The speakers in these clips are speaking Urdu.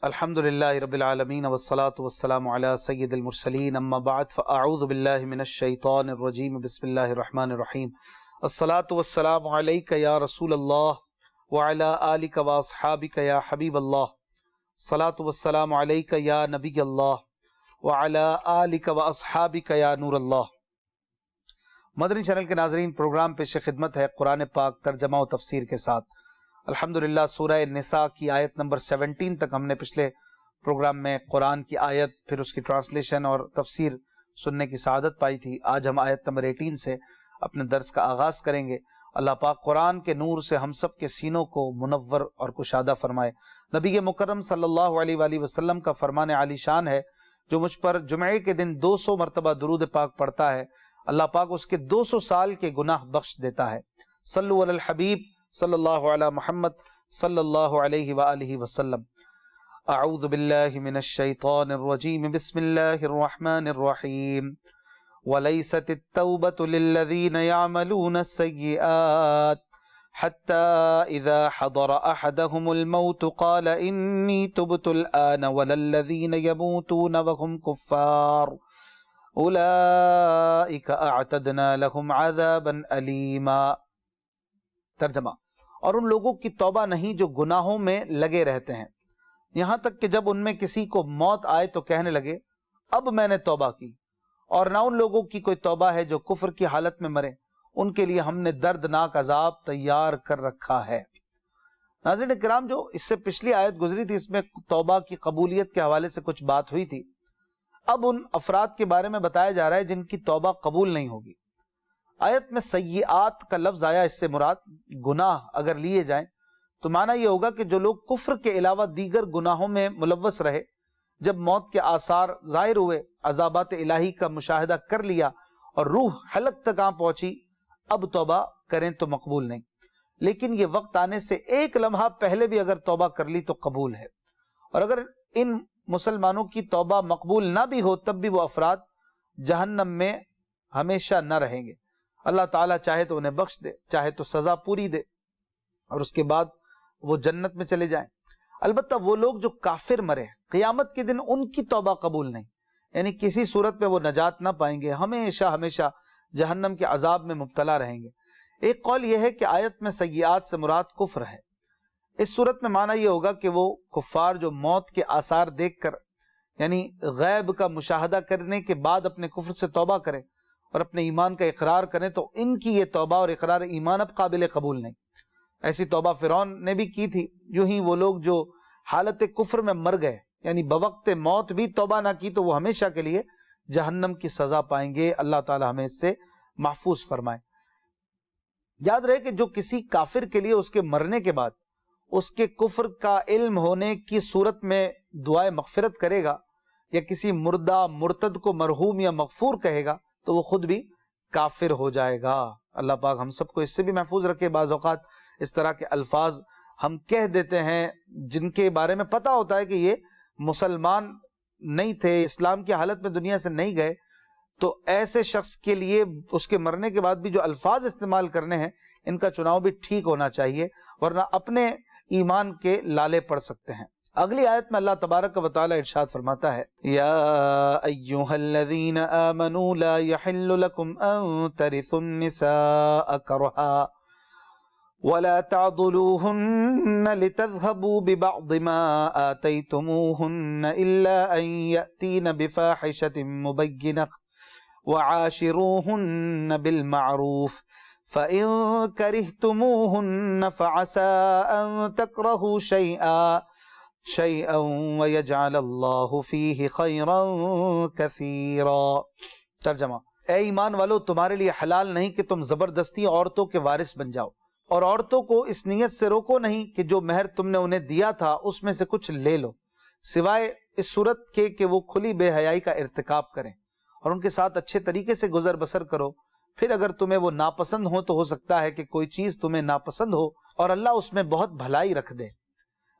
الحمد للہ رب العالمین والصلاة والسلام علی سید المرسلین اما بعد فاعوذ باللہ من الشیطان الرجیم بسم اللہ الرحمن الرحیم الصلاة والسلام علیک یا رسول اللہ وعلی آلک واصحابک یا حبیب اللہ الصلاة والسلام علیک یا نبی اللہ وعلی آلک واصحابک یا نور اللہ۔ مدنی چینل کے ناظرین، پروگرام پیش خدمت ہے قرآن پاک ترجمہ و تفسیر کے ساتھ۔ الحمدللہ سورہ نساء کی آیت نمبر 17 تک ہم نے پچھلے پروگرام میں قرآن کی آیت پھر اس کی ٹرانسلیشن اور تفسیر سننے کی سعادت پائی تھی۔ آج ہم آیت نمبر 18 سے اپنے درس کا آغاز کریں گے۔ اللہ پاک قرآن کے نور سے ہم سب کے سینوں کو منور اور کشادہ فرمائے۔ نبی مکرم صلی اللہ علیہ وآلہ وسلم کا فرمان عالی شان ہے، جو مجھ پر جمعے کے دن 200 مرتبہ درود پاک پڑھتا ہے، اللہ پاک اس کے 200 سال کے گناہ بخش دیتا ہے۔ صلو علی الحبیب صلی اللہ علی محمد صلی اللہ علیہ وآلہ وسلم۔ اعوذ باللہ من الشیطان الرجیم بسم اللہ الرحمن الرحیم۔ وَلَيْسَتِ التَّوْبَةُ لِلَّذِينَ يَعْمَلُونَ السَّيِّئَاتِ حَتَّى إِذَا حَضَرَ أَحَدَهُمُ الْمَوْتُ قَالَ إِنِّي تُبْتُ الْآنَ وَلَا الَّذِينَ يَمُوتُونَ وَهُمْ كُفَّارٌ أُولَئِكَ أَعْتَدْنَا لَهُمْ عَذَابًا أَلِيمًا۔ ترجمہ: اور ان لوگوں کی توبہ نہیں جو گناہوں میں لگے رہتے ہیں، یہاں تک کہ جب ان میں کسی کو موت آئے تو کہنے لگے اب میں نے توبہ کی، اور نہ ان لوگوں کی کوئی توبہ ہے جو کفر کی حالت میں مرے، ان کے لیے ہم نے دردناک عذاب تیار کر رکھا ہے۔ ناظرین کرام، جو اس سے پچھلی آیت گزری تھی اس میں توبہ کی قبولیت کے حوالے سے کچھ بات ہوئی تھی۔ اب ان افراد کے بارے میں بتایا جا رہا ہے جن کی توبہ قبول نہیں ہوگی۔ آیت میں سیئات کا لفظ آیا، اس سے مراد گناہ اگر لیے جائیں تو معنی یہ ہوگا کہ جو لوگ کفر کے علاوہ دیگر گناہوں میں ملوث رہے، جب موت کے آثار ظاہر ہوئے، عذابات الہی کا مشاہدہ کر لیا اور روح حلق تک آ پہنچی، اب توبہ کریں تو مقبول نہیں، لیکن یہ وقت آنے سے ایک لمحہ پہلے بھی اگر توبہ کر لی تو قبول ہے۔ اور اگر ان مسلمانوں کی توبہ مقبول نہ بھی ہو تب بھی وہ افراد جہنم میں ہمیشہ نہ رہیں گے۔ اللہ تعالیٰ چاہے تو انہیں بخش دے، چاہے تو سزا پوری دے اور اس کے بعد وہ جنت میں چلے جائیں۔ البتہ وہ لوگ جو کافر مرے، قیامت کے دن ان کی توبہ قبول نہیں، یعنی کسی صورت میں وہ نجات نہ پائیں گے، ہمیشہ ہمیشہ جہنم کے عذاب میں مبتلا رہیں گے۔ ایک قول یہ ہے کہ آیت میں سیئات سے مراد کفر ہے۔ اس صورت میں معنی یہ ہوگا کہ وہ کفار جو موت کے آثار دیکھ کر، یعنی غیب کا مشاہدہ کرنے کے بعد اپنے کفر سے توبہ کریں اور اپنے ایمان کا اقرار کریں، تو ان کی یہ توبہ اور اقرار ایمان اب قابل قبول نہیں۔ ایسی توبہ فرعون نے بھی کی تھی۔ یوں ہی وہ لوگ جو حالت کفر میں مر گئے، یعنی بوقت موت بھی توبہ نہ کی، تو وہ ہمیشہ کے لیے جہنم کی سزا پائیں گے۔ اللہ تعالی ہمیں اس سے محفوظ فرمائے۔ یاد رہے کہ جو کسی کافر کے لیے اس کے مرنے کے بعد اس کے کفر کا علم ہونے کی صورت میں دعائے مغفرت کرے گا، یا کسی مردہ مرتد کو مرحوم یا مغفور کہے گا، تو وہ خود بھی کافر ہو جائے گا۔ اللہ پاک ہم سب کو اس سے بھی محفوظ رکھے۔ بعض اوقات اس طرح کے الفاظ ہم کہہ دیتے ہیں جن کے بارے میں پتہ ہوتا ہے کہ یہ مسلمان نہیں تھے، اسلام کی حالت میں دنیا سے نہیں گئے، تو ایسے شخص کے لیے اس کے مرنے کے بعد بھی جو الفاظ استعمال کرنے ہیں ان کا چناؤ بھی ٹھیک ہونا چاہیے، ورنہ اپنے ایمان کے لالے پڑ سکتے ہیں۔ اگلی آیت میں اللہ تبارک و تعالی ارشاد فرماتا ہے، یا ایھا الذین آمنوا لا یحل لکم ان ترثوا النساء کرہا ولا تعضلوهن لتذهبوا ببعض ما آتيتموهن إلا أن يأتين بفاحشة مبينة وعاشروهن بالمعروف فإن كرهتموهن فعسى أن تكرهوا شيئا ويجعل الله فيه خيرا كثيرا۔ ترجمہ: اے ایمان والو، تمہارے لیے حلال نہیں کہ تم زبردستی عورتوں کے وارث بن جاؤ، اور عورتوں کو اس نیت سے روکو نہیں کہ جو مہر تم نے انہیں دیا تھا اس میں سے کچھ لے لو، سوائے اس صورت کے کہ وہ کھلی بے حیائی کا ارتکاب کریں، اور ان کے ساتھ اچھے طریقے سے گزر بسر کرو۔ پھر اگر تمہیں وہ ناپسند ہو تو ہو سکتا ہے کہ کوئی چیز تمہیں ناپسند ہو، اور اللہ اس میں بہت بھلائی رکھ دے۔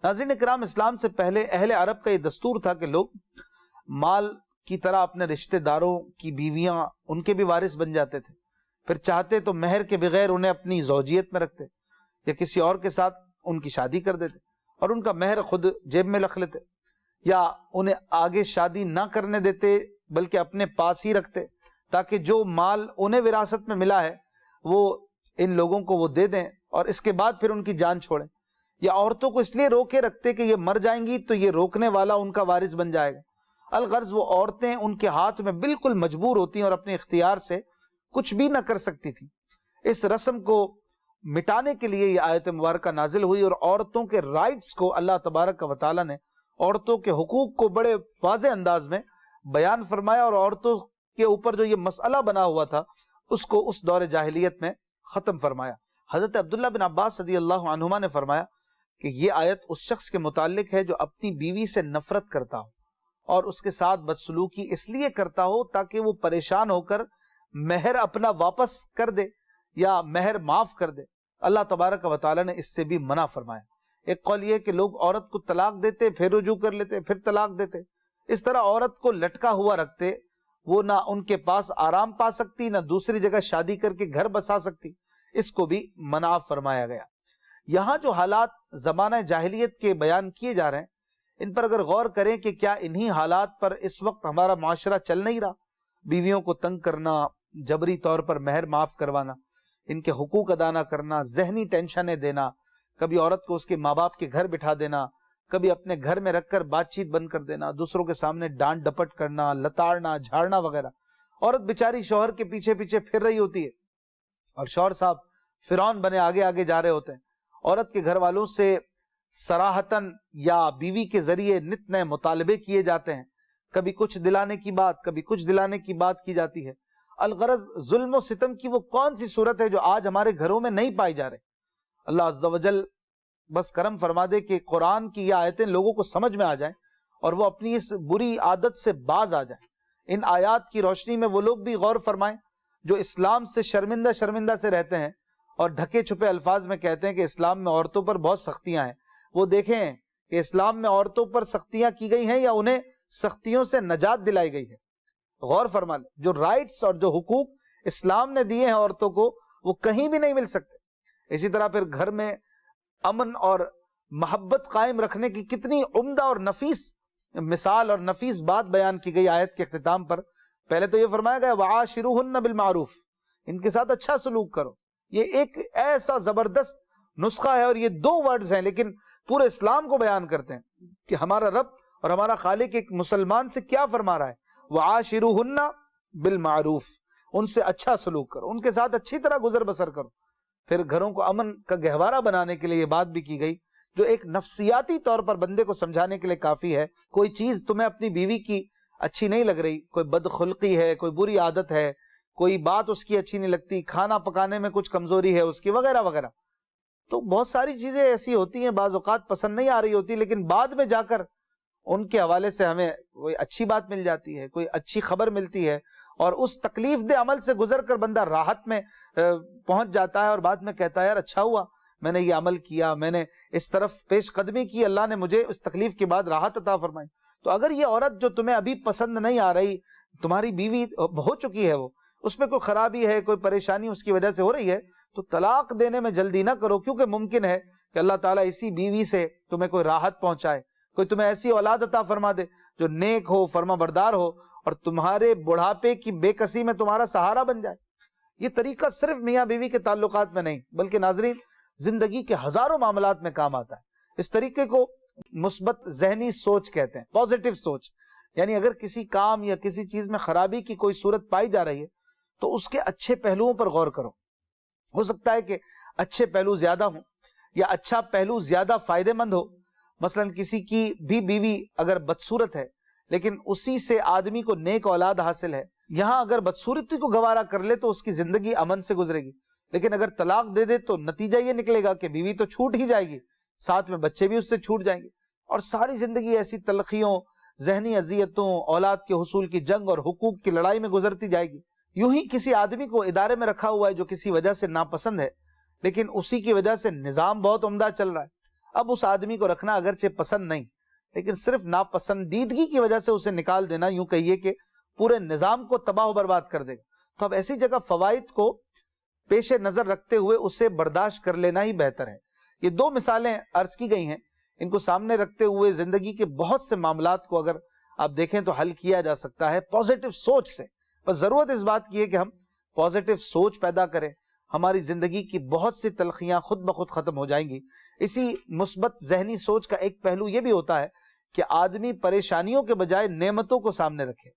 ناظرین کرام، اسلام سے پہلے اہل عرب کا یہ دستور تھا کہ لوگ مال کی طرح اپنے رشتہ داروں کی بیویاں ان کے بھی وارث بن جاتے تھے، پھر چاہتے تو مہر کے بغیر انہیں اپنی زوجیت میں رکھتے یا کسی اور کے ساتھ ان کی شادی کر دیتے اور ان کا مہر خود جیب میں رکھ لیتے۔ یا انہیں آگے شادی نہ کرنے دیتے بلکہ اپنے پاس ہی رکھتے تاکہ جو مال انہیں وراثت میں ملا ہے وہ ان لوگوں کو وہ دے دیں اور اس کے بعد پھر ان کی جان چھوڑیں، یا عورتوں کو اس لیے روکے رکھتے کہ یہ مر جائیں گی تو یہ روکنے والا ان کا وارث بن جائے گا۔ الغرض وہ عورتیں ان کے ہاتھ میں بالکل مجبور ہوتی ہیں اور اپنے اختیار سے کچھ بھی نہ کر سکتی تھی۔ اس رسم کو مٹانے کے لیے یہ آیت مبارکہ نازل ہوئی اور عورتوں کے رائٹس کو اللہ تبارک و تعالیٰ نے، عورتوں کے حقوق کو بڑے واضح انداز میں بیان فرمایا، اور عورتوں کے اوپر جو یہ مسئلہ بنا ہوا تھا اس کو اس دور جاہلیت میں ختم فرمایا۔ حضرت عبداللہ بن عباس رضی اللہ عنہما نے فرمایا کہ یہ آیت اس شخص کے متعلق ہے جو اپنی بیوی سے نفرت کرتا ہو اور اس کے ساتھ بدسلوکی اس لیے کرتا ہو تاکہ وہ پریشان ہو کر مہر اپنا واپس کر دے یا مہر معاف کر دے۔ اللہ تبارک و تعالیٰ نے اس سے بھی منع فرمایا۔ ایک قول یہ کہ لوگ عورت کو طلاق دیتے، پھر رجوع کر لیتے، پھر طلاق دیتے، اس طرح عورت کو لٹکا ہوا رکھتے، وہ نہ ان کے پاس آرام پا سکتی، نہ دوسری جگہ شادی کر کے گھر بسا سکتی، اس کو بھی منع فرمایا گیا۔ یہاں جو حالات زمانہ جاہلیت کے بیان کیے جا رہے ہیں، ان پر اگر غور کریں کہ کیا انہی حالات پر اس وقت ہمارا معاشرہ چل نہیں رہا؟ بیویوں کو تنگ کرنا، جبری طور پر مہر معاف کروانا، ان کے حقوق ادا نہ کرنا، ذہنی ٹینشنیں دینا، کبھی عورت کو اس کے ماں باپ کے گھر بٹھا دینا، کبھی اپنے گھر میں رکھ کر بات چیت بند کر دینا، دوسروں کے سامنے ڈانٹ ڈپٹ کرنا، لتاڑنا، جھاڑنا وغیرہ۔ عورت بیچاری شوہر کے پیچھے پیچھے پھر رہی ہوتی ہے اور شوہر صاحب فرعون بنے آگے آگے جا رہے ہوتے ہیں۔ عورت کے گھر والوں سے صراحتاً یا بیوی کے ذریعے نت نئے مطالبے کیے جاتے ہیں، کبھی کچھ دلانے کی بات، کبھی کچھ دلانے کی بات کی جاتی ہے۔ الغرض ظلم و ستم کی وہ کون سی صورت ہے جو آج ہمارے گھروں میں نہیں پائی جا رہے؟ اللہ عز و جل بس کرم فرما دے کہ قرآن کی یہ آیتیں لوگوں کو سمجھ میں آ جائیں اور وہ اپنی اس بری عادت سے باز آ جائیں۔ ان آیات کی روشنی میں وہ لوگ بھی غور فرمائیں جو اسلام سے شرمندہ سے رہتے ہیں اور ڈھکے چھپے الفاظ میں کہتے ہیں کہ اسلام میں عورتوں پر بہت سختیاں ہیں۔ وہ دیکھیں کہ اسلام میں عورتوں پر سختیاں کی گئی ہیں یا انہیں سختیوں سے نجات دلائی گئی ہے۔ غور فرما لیں، جو رائٹس اور جو حقوق اسلام نے دیے ہیں عورتوں کو وہ کہیں بھی نہیں مل سکتے۔ اسی طرح پھر گھر میں امن اور محبت قائم رکھنے کی کتنی عمدہ اور نفیس مثال اور نفیس بات بیان کی گئی آیت کے اختتام پر۔ پہلے تو یہ فرمایا گیا وعاشروہن بالمعروف، ان کے ساتھ اچھا سلوک کرو۔ یہ ایک ایسا زبردست نسخہ ہے اور یہ 2 ورڈز ہیں لیکن پورے اسلام کو بیان کرتے ہیں کہ ہمارا رب اور ہمارا خالق ایک مسلمان سے کیا فرما رہا ہے، وعاشروہن بالمعروف، ان سے اچھا سلوک کرو، ان کے ساتھ اچھی طرح گزر بسر کرو۔ پھر گھروں کو امن کا گہوارہ بنانے کے لیے یہ بات بھی کی گئی جو ایک نفسیاتی طور پر بندے کو سمجھانے کے لیے کافی ہے۔ کوئی چیز تمہیں اپنی بیوی کی اچھی نہیں لگ رہی، کوئی بدخلقی ہے، کوئی بری عادت ہے، کوئی بات اس کی اچھی نہیں لگتی، کھانا پکانے میں کچھ کمزوری ہے اس کی وغیرہ وغیرہ، تو بہت ساری چیزیں ایسی ہوتی ہیں بعض اوقات پسند نہیں آ رہی ہوتی، لیکن بعد میں جا کر ان کے حوالے سے ہمیں کوئی اچھی بات مل جاتی ہے، کوئی اچھی خبر ملتی ہے اور اس تکلیف دہ عمل سے گزر کر بندہ راحت میں پہنچ جاتا ہے اور بعد میں کہتا ہے یار اچھا ہوا میں نے یہ عمل کیا، میں نے اس طرف پیش قدمی کی، اللہ نے مجھے اس تکلیف کے بعد راحت عطا فرمائی۔ تو اگر یہ عورت جو تمہیں ابھی پسند نہیں آ رہی، تمہاری بیوی ہو چکی ہے، وہ اس میں کوئی خرابی ہے، کوئی پریشانی اس کی وجہ سے ہو رہی ہے، تو طلاق دینے میں جلدی نہ کرو، کیونکہ ممکن ہے کہ اللہ تعالیٰ اسی بیوی سے تمہیں کوئی راحت پہنچائے، کوئی تمہیں ایسی اولاد عطا فرما دے جو نیک ہو، فرما بردار ہو اور تمہارے بڑھاپے کی بے کسی میں تمہارا سہارا بن جائے۔ یہ طریقہ صرف میاں بیوی کے تعلقات میں نہیں بلکہ ناظرین زندگی کے ہزاروں معاملات میں کام آتا ہے۔ اس طریقے کو مثبت ذہنی سوچ کہتے ہیں، پازیٹیو سوچ، یعنی اگر کسی کام یا کسی چیز میں خرابی کی کوئی صورت پائی جا رہی ہے تو اس کے اچھے پہلوؤں پر غور کرو۔ ہو سکتا ہے کہ اچھے پہلو زیادہ ہوں یا اچھا پہلو زیادہ فائدہ مند ہو۔ مثلا کسی کی بھی بیوی اگر بدصورت ہے لیکن اسی سے آدمی کو نیک اولاد حاصل ہے، یہاں اگر بدصورتی کو گوارا کر لے تو اس کی زندگی امن سے گزرے گی، لیکن اگر طلاق دے دے تو نتیجہ یہ نکلے گا کہ بیوی تو چھوٹ ہی جائے گی، ساتھ میں بچے بھی اس سے چھوٹ جائیں گے اور ساری زندگی ایسی تلخیوں، ذہنی اذیتوں، اولاد کے حصول کی جنگ اور حقوق کی لڑائی میں گزرتی جائے گی۔ یوں ہی کسی آدمی کو ادارے میں رکھا ہوا ہے جو کسی وجہ سے ناپسند ہے لیکن اسی کی وجہ سے نظام بہت عمدہ چل رہا ہے، اب اس آدمی کو رکھنا اگرچہ پسند نہیں لیکن صرف ناپسندیدگی کی وجہ سے اسے نکال دینا یوں کہیے کہ پورے نظام کو تباہ و برباد کر دے گا۔ تو اب ایسی جگہ فوائد کو پیش نظر رکھتے ہوئے اسے برداشت کر لینا ہی بہتر ہے۔ یہ 2 مثالیں عرض کی گئی ہیں، ان کو سامنے رکھتے ہوئے زندگی کے بہت سے معاملات کو اگر آپ دیکھیں تو حل کیا جا سکتا ہے پازیٹو سوچ سے. بس ضرورت اس بات کی ہے کہ ہم پازیٹو سوچ پیدا کریں, ہماری زندگی کی بہت سی تلخیاں خود بخود ختم ہو جائیں گی. اسی مثبت ذہنی سوچ کا ایک پہلو یہ بھی ہوتا ہے کہ آدمی پریشانیوں کے بجائے نعمتوں کو سامنے رکھے.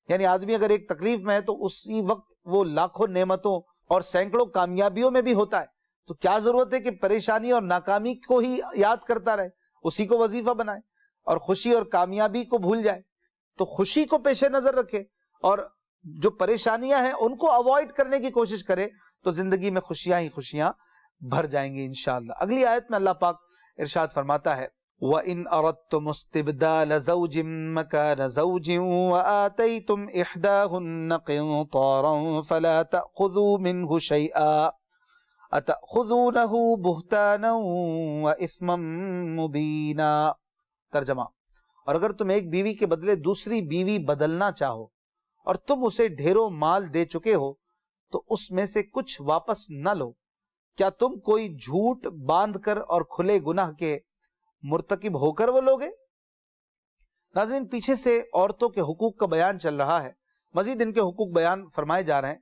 یعنی آدمی اگر ایک تکلیف میں ہے تو اسی وقت وہ لاکھوں نعمتوں اور سینکڑوں کامیابیوں میں بھی ہوتا ہے, تو کیا ضرورت ہے کہ پریشانی اور ناکامی کو ہی یاد کرتا رہے, اسی کو وظیفہ بنائے اور خوشی اور کامیابی کو بھول جائے. تو خوشی کو پیش نظر رکھے اور جو پریشانیاں ہیں ان کو اوائڈ کرنے کی کوشش کرے, تو زندگی میں خوشیاں ہی خوشیاں بھر جائیں گی انشاءاللہ. اگلی آیت میں اللہ پاک ارشاد فرماتا ہے وَإِنْ أَرَدْتُمُ اسْتِبْدَالَ زَوْجٍ مَكَانَ زَوْجٍ وَآتَيْتُمْ إِحْدَاهُنَّ قِنطَارًا فَلَا تَأْخُذُوا مِنْهُ شَيْئًا أَتَأْخُذُونَهُ بُهْتَانًا وَإِثْمًا مُبِينًا. ترجمہ, اور اگر تم ایک بیوی کے بدلے دوسری بیوی بدلنا چاہو اور تم اسے ڈھیروں مال دے چکے ہو تو اس میں سے کچھ واپس نہ لو, کیا تم کوئی جھوٹ باندھ کر اور کھلے گناہ کے مرتکب ہو کر وہ لوگے؟ ناظرین, پیچھے سے عورتوں کے حقوق کا بیان چل رہا ہے, مزید ان کے حقوق بیان فرمائے جا رہے ہیں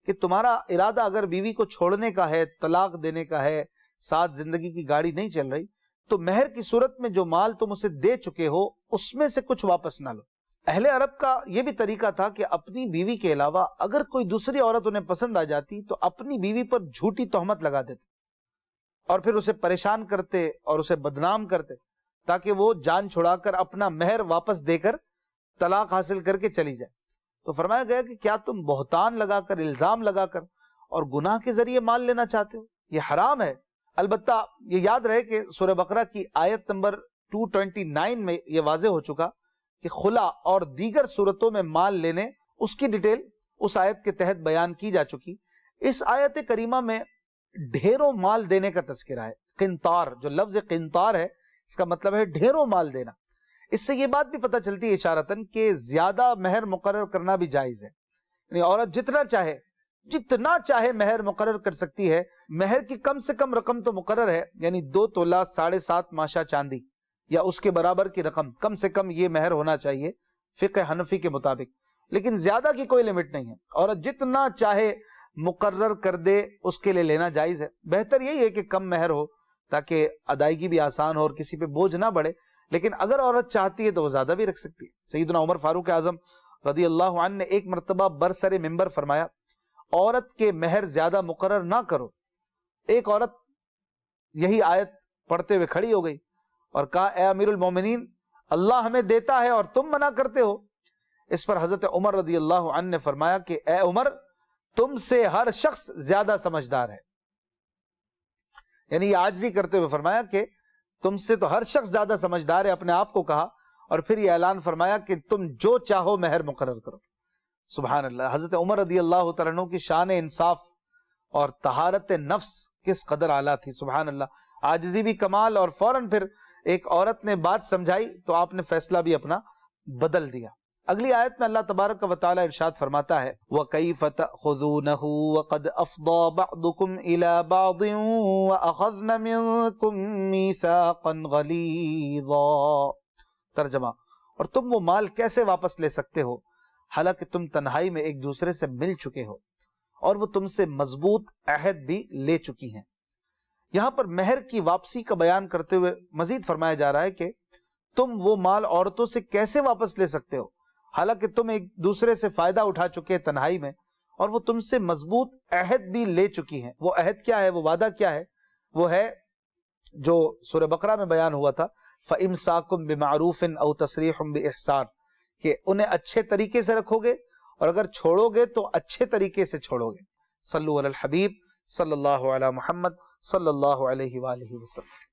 کہ تمہارا ارادہ اگر بیوی کو چھوڑنے کا ہے, طلاق دینے کا ہے, ساتھ زندگی کی گاڑی نہیں چل رہی, تو مہر کی صورت میں جو مال تم اسے دے چکے ہو اس میں سے کچھ واپس نہ لو. اہل عرب کا یہ بھی طریقہ تھا کہ اپنی بیوی کے علاوہ اگر کوئی دوسری عورت انہیں پسند آ جاتی تو اپنی بیوی پر جھوٹی تہمت لگا دیتے اور پھر اسے پریشان کرتے اور اسے بدنام کرتے تاکہ وہ جان چھڑا کر اپنا مہر واپس دے کر طلاق حاصل کر کے چلی جائے. تو فرمایا گیا کہ کیا تم بہتان لگا کر, الزام لگا کر اور گناہ کے ذریعے مال لینا چاہتے ہو؟ یہ حرام ہے. البتہ یہ یاد رہے کہ سورہ بقرہ کی آیت نمبر 229 میں یہ واضح ہو چکا کہ خلا اور دیگر صورتوں میں مال لینے اس کی ڈیٹیل اس آیت کے تحت بیان کی جا چکی. اس آیت کریمہ میں ڈھیروں مال دینے کا تذکرہ ہے. قنطار, جو لفظ قنطار ہے اس کا مطلب ہے ڈھیروں مال دینا. اس سے یہ بات بھی پتہ چلتی ہے اشارتاً کہ زیادہ مہر مقرر کرنا بھی جائز ہے. یعنی عورت جتنا چاہے مہر مقرر کر سکتی ہے. مہر کی کم سے کم رقم تو مقرر ہے, یعنی 2 تولہ 7.5 ماشا چاندی یا اس کے برابر کی رقم کم سے کم یہ مہر ہونا چاہیے فقہ حنفی کے مطابق, لیکن زیادہ کی کوئی لمٹ نہیں ہے. عورت جتنا چاہے مقرر کر دے اس کے لیے لینا جائز ہے. بہتر یہی ہے کہ کم مہر ہو تاکہ ادائیگی بھی آسان ہو اور کسی پہ بوجھ نہ بڑھے, لیکن اگر عورت چاہتی ہے تو وہ زیادہ بھی رکھ سکتی ہے. سیدنا عمر فاروق اعظم رضی اللہ عنہ نے ایک مرتبہ برسر منبر فرمایا, عورت کے مہر زیادہ مقرر نہ کرو. ایک عورت یہی آیت پڑھتے ہوئے کھڑی ہو گئی اور کہا, اے امیر المومنین, اللہ ہمیں دیتا ہے اور تم منع کرتے ہو. اس پر حضرت عمر رضی اللہ عنہ نے فرمایا کہ اے عمر, تم سے ہر شخص زیادہ سمجھدار ہے. یعنی یہ عاجزی کرتے ہوئے فرمایا کہ تم سے تو ہر شخص زیادہ سمجھدار ہے, اپنے آپ کو کہا, اور پھر یہ اعلان فرمایا کہ تم جو چاہو مہر مقرر کرو. سبحان اللہ. حضرت عمر رضی اللہ تعالیٰ عنہ کی شان انصاف اور طہارت نفس کس قدر اعلیٰ تھی. سبحان اللہ. عاجزی بھی کمال, اور فوراً پھر ایک عورت نے بات سمجھائی تو آپ نے فیصلہ بھی اپنا بدل دیا. اگلی آیت میں اللہ تبارک و تعالیٰ ارشاد فرماتا ہے وَكَيْفَ تَأْخُذُونَهُ وَقَدْ أَفْضَى بَعْضُكُمْ إِلَى بَعْضٍ وَأَخَذْنَ مِنْكُمْ مِيثَاقًا غَلِيظًا. ترجمہ, اور تم وہ مال کیسے واپس لے سکتے ہو حالانکہ تم تنہائی میں ایک دوسرے سے مل چکے ہو اور وہ تم سے مضبوط عہد بھی لے چکی ہیں. یہاں پر مہر کی واپسی کا بیان کرتے ہوئے مزید فرمایا جا رہا ہے کہ تم وہ مال عورتوں سے کیسے واپس لے سکتے ہو حالانکہ تم ایک دوسرے سے فائدہ اٹھا چکے تنہائی میں اور وہ تم سے مضبوط عہد بھی لے چکی ہیں. وہ عہد کیا ہے, وہ وعدہ کیا ہے؟ وہ ہے جو سورہ بقرہ میں بیان ہوا تھا فَإِمْسَاكُمْ بِمَعْرُوفٍ أَوْ تَصْرِيحٌ بِإِحْسَانٍ, کہ انہیں اچھے طریقے سے رکھو گے اور اگر چھوڑو گے تو اچھے طریقے سے چھوڑو گے. صلو علی الحبیب صلی اللہ علی محمد صلی اللہ علیہ وآلہ وسلم.